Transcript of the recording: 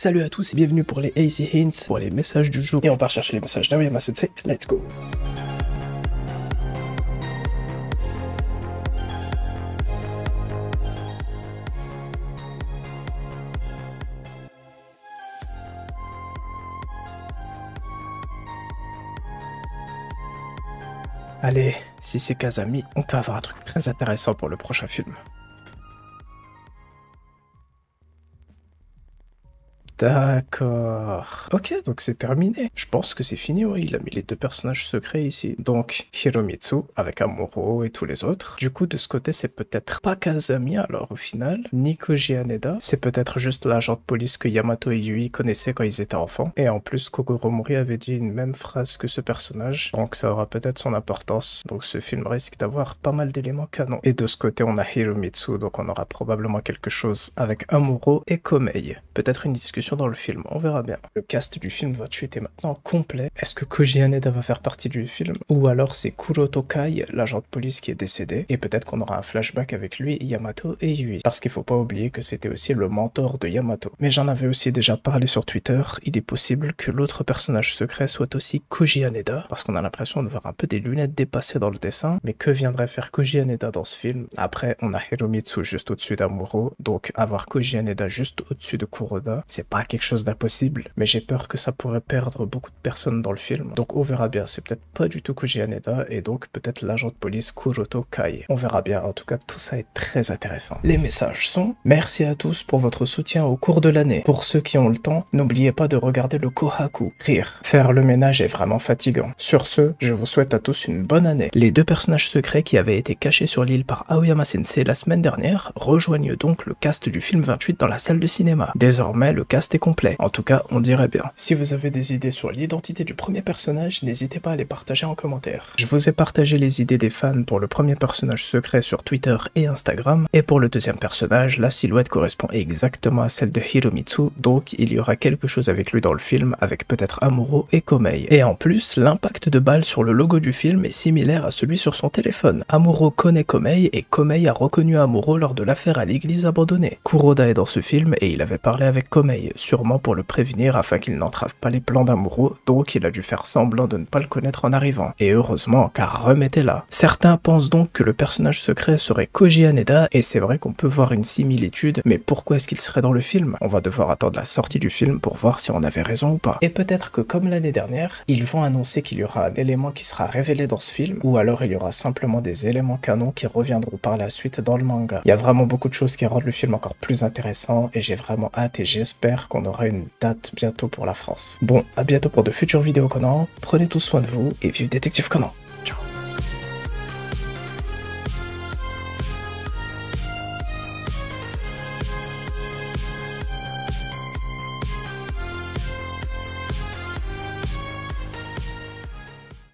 Salut à tous et bienvenue pour les Easy Hints, pour les messages du jour. Et on part chercher les messages d'Aoyama Sensei, let's go. Allez, si c'est Kazami, on peut avoir un truc très intéressant pour le prochain film. D'accord. Ok, donc c'est terminé. Je pense que c'est fini, ouais. Il a mis les deux personnages secrets ici. Donc, Hiromitsu avec Amuro et tous les autres. Du coup, de ce côté, c'est peut-être pas Kazami, alors au final, ni Koji Haneda. C'est peut-être juste l'agent de police que Yamato et Yui connaissaient quand ils étaient enfants. Et en plus, Kogoro Mori avait dit une même phrase que ce personnage. Donc ça aura peut-être son importance. Donc ce film risque d'avoir pas mal d'éléments canon. Et de ce côté, on a Hiromitsu, donc on aura probablement quelque chose avec Amuro et Komei. Peut-être une discussion dans le film, on verra bien. Le cast du film 28 est maintenant complet. Est-ce que Koji Haneda va faire partie du film? Ou alors c'est Kuroto Kai, l'agent de police qui est décédé, et peut-être qu'on aura un flashback avec lui, Yamato et Yui. Parce qu'il faut pas oublier que c'était aussi le mentor de Yamato. Mais j'en avais aussi déjà parlé sur Twitter, il est possible que l'autre personnage secret soit aussi Koji Haneda, parce qu'on a l'impression de voir un peu des lunettes dépassées dans le dessin, mais que viendrait faire Koji Haneda dans ce film? Après, on a Hiromitsu juste au-dessus d'Amuro, donc avoir Koji Haneda juste au-dessus de Kuroda, c'est pas quelque chose d'impossible, mais j'ai peur que ça pourrait perdre beaucoup de personnes dans le film. Donc on verra bien, c'est peut-être pas du tout Koji Haneda, et donc peut-être l'agent de police Kuroto Kai. On verra bien, en tout cas tout ça est très intéressant. Les messages sont: merci à tous pour votre soutien au cours de l'année. Pour ceux qui ont le temps, n'oubliez pas de regarder le Kohaku. Rire. Faire le ménage est vraiment fatigant. Sur ce, je vous souhaite à tous une bonne année. Les deux personnages secrets qui avaient été cachés sur l'île par Aoyama Sensei la semaine dernière rejoignent donc le cast du film 28 dans la salle de cinéma. Désormais, le cast est complet. En tout cas, on dirait bien. Si vous avez des idées sur l'identité du premier personnage, n'hésitez pas à les partager en commentaire. Je vous ai partagé les idées des fans pour le premier personnage secret sur Twitter et Instagram, et pour le deuxième personnage, la silhouette correspond exactement à celle de Hiromitsu, donc il y aura quelque chose avec lui dans le film, avec peut-être Amuro et Komei. Et en plus, l'impact de balle sur le logo du film est similaire à celui sur son téléphone. Amuro connaît Komei, et Komei a reconnu Amuro lors de l'affaire à l'église abandonnée. Kuroda est dans ce film, et il avait parlé avec Komei, sûrement pour le prévenir afin qu'il n'entrave pas les plans d'Amuro, donc il a dû faire semblant de ne pas le connaître en arrivant. Et heureusement, car remettez-la. Certains pensent donc que le personnage secret serait Koji Haneda, et c'est vrai qu'on peut voir une similitude, mais pourquoi est-ce qu'il serait dans le film? On va devoir attendre la sortie du film pour voir si on avait raison ou pas. Et peut-être que comme l'année dernière, ils vont annoncer qu'il y aura un élément qui sera révélé dans ce film, ou alors il y aura simplement des éléments canons qui reviendront par la suite dans le manga. Il y a vraiment beaucoup de choses qui rendent le film encore plus intéressant, et j'ai vraiment hâte et j'espère qu'on aura une date bientôt pour la France. Bon, à bientôt pour de futures vidéos Conan, prenez tous soin de vous et vive Détective Conan.